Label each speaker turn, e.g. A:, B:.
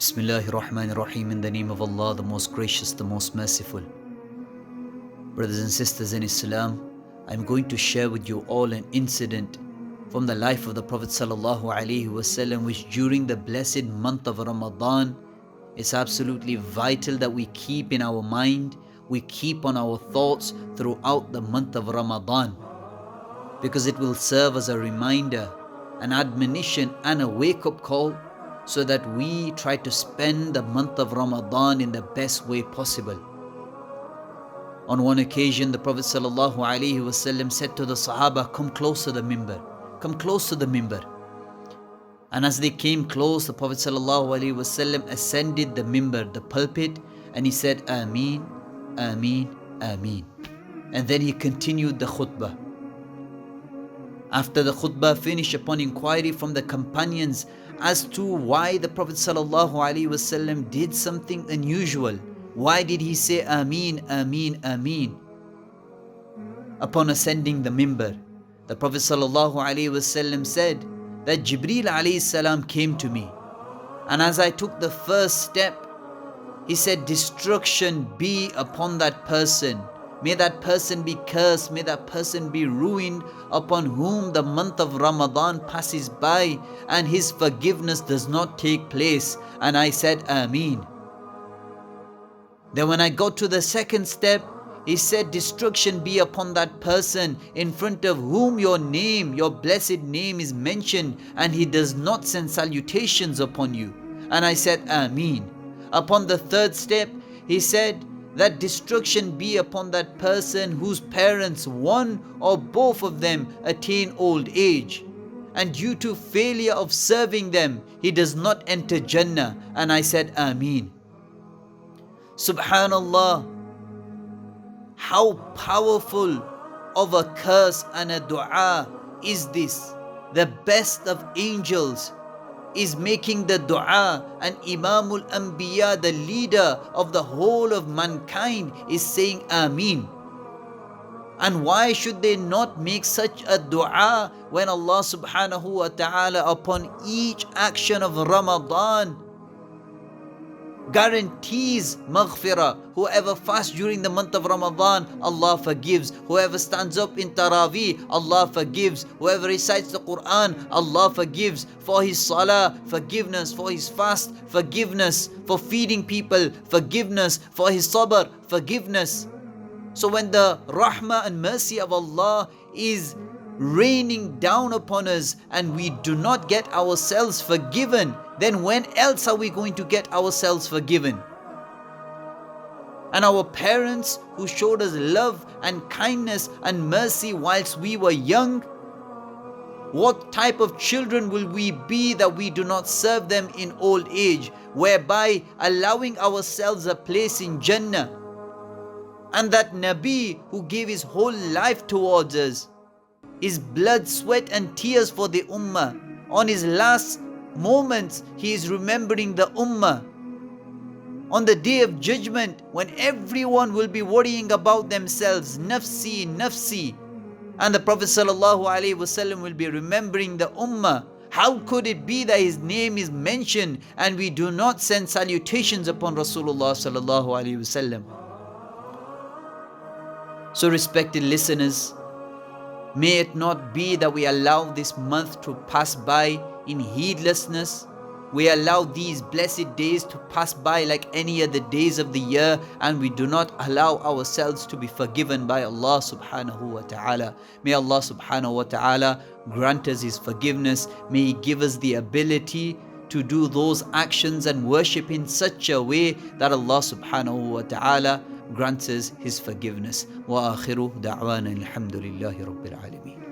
A: Bismillahir Rahmanir Rahim. In the name of Allah, the most gracious, the most merciful. Brothers and sisters in Islam, I'm going to share with you all an incident from the life of the Prophet Sallallahu Alaihi Wasallam, which during the blessed month of Ramadan, it's absolutely vital that we keep in our mind, we keep on our thoughts throughout the month of Ramadan, because it will serve as a reminder, an admonition and a wake-up call, so that we try to spend the month of Ramadan in the best way possible. On one occasion, the Prophet ﷺ said to the Sahaba, "Come close to the minbar, come close to the minbar." And as they came close, the Prophet ﷺ ascended the minbar, the pulpit, and he said, "Ameen, Ameen, Ameen." And then he continued the khutbah. After the khutbah finished, upon inquiry from the companions as to why the Prophet ﷺ did something unusual, why did he say Ameen, Ameen, Ameen? Upon ascending the minbar, the Prophet ﷺ said that Jibreel alayhi salam came to me, and as I took the first step, he said, "Destruction be upon that person. May that person be cursed, may that person be ruined, upon whom the month of Ramadan passes by and his forgiveness does not take place." And I said, Ameen. Then when I got to the second step, he said, "Destruction be upon that person in front of whom your name, your blessed name is mentioned, and he does not send salutations upon you." And I said, Ameen. Upon the third step, he said, "That destruction be upon that person whose parents, one or both of them, attain old age, and due to failure of serving them, he does not enter Jannah." And I said, Ameen. Subhanallah, how powerful of a curse and a dua is this? The best of angels is making the dua, and Imamul Anbiya, the leader of the whole of mankind, is saying Ameen. And why should they not make such a dua when Allah subhanahu wa ta'ala upon each action of Ramadan guarantees maghfirah? Whoever fasts during the month of Ramadan, Allah forgives. Whoever stands up in Taraweeh, Allah forgives. Whoever recites the Quran, Allah forgives. For his salah, forgiveness. For his fast, forgiveness. For feeding people, forgiveness. For his sabr, forgiveness. So when the rahmah and mercy of Allah is raining down upon us and we do not get ourselves forgiven, then when else are we going to get ourselves forgiven? And our parents who showed us love and kindness and mercy whilst we were young, what type of children will we be that we do not serve them in old age, whereby allowing ourselves a place in Jannah? And that Nabi who gave his whole life towards us, his blood, sweat and tears for the ummah, on his last moments he is remembering the ummah. On the day of judgment, when everyone will be worrying about themselves, nafsi, nafsi, and the Prophet ﷺ will be remembering the ummah, how could it be that his name is mentioned and we do not send salutations upon Rasulullah ﷺ? So respected listeners, may it not be that we allow this month to pass by in heedlessness. We allow these blessed days to pass by like any other days of the year, and we do not allow ourselves to be forgiven by Allah subhanahu wa ta'ala. May Allah subhanahu wa ta'ala grant us His forgiveness. May He give us the ability to do those actions and worship in such a way that Allah subhanahu wa ta'ala grants us His forgiveness. Wa akhiru da'wana alhamdulillahi rabbil alameen.